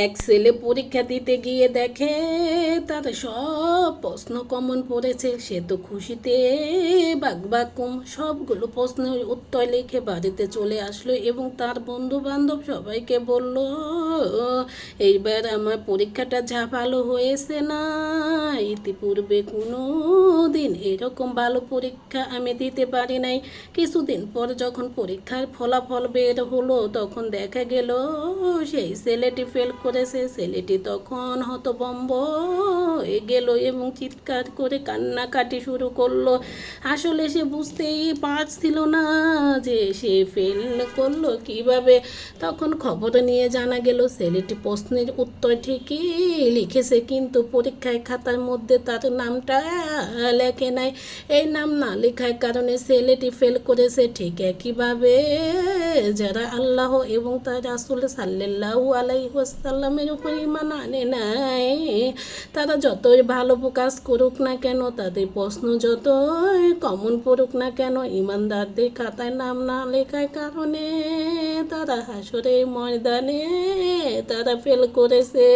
এক ছেলে পরীক্ষা দিতে গিয়ে দেখে তার সব প্রশ্ন কমন পড়েছে। সে তো খুশিতে বাকবাকুম, সবগুলো প্রশ্নের উত্তর লিখে বাড়িতে চলে আসলো এবং তার বন্ধু বান্ধব সবাইকে বলল, এইবার আমার পরীক্ষাটা যা ভালো হয়েছে না, ইতিপূর্বে কোনো দিন এরকম ভালো পরীক্ষা আমি দিতে পারি নাই। কিছুদিন পর যখন পরীক্ষার ফলাফল বের হলো তখন দেখা গেল সেই ছেলেটি ফেল করেছে। ছেলেটি তখন হতভম্ব হয়ে গেল এবং চিৎকার করে কান্নাকাটি শুরু করলো। আসলে সে বুঝতেই পারছিল না যে সে ফেল করলো কিভাবে। তখন খবর নিয়ে জানা গেল ছেলেটি প্রশ্নের উত্তর ঠিকই লিখেছে, কিন্তু পরীক্ষায় খাতার মধ্যে তার নামটা লেখে নাই। এই নাম না লেখার কারণে ছেলেটি ফেল করেছে। ঠিক একইভাবে যারা আল্লাহ এবং তার রাসূল সাল্লাল্লাহু আলাইহি ওয়াসাল্লামের উপর ঈমান আনে নাই, তারা যতই ভালো কাজ করুক না কেন, তাদের প্রশ্ন যতই কমন পড়ুক না কেন, ঈমানদারদের খাতায় নাম না লেখার কারণে তারা হাসরের ময়দানে তারা ফেল করেছে।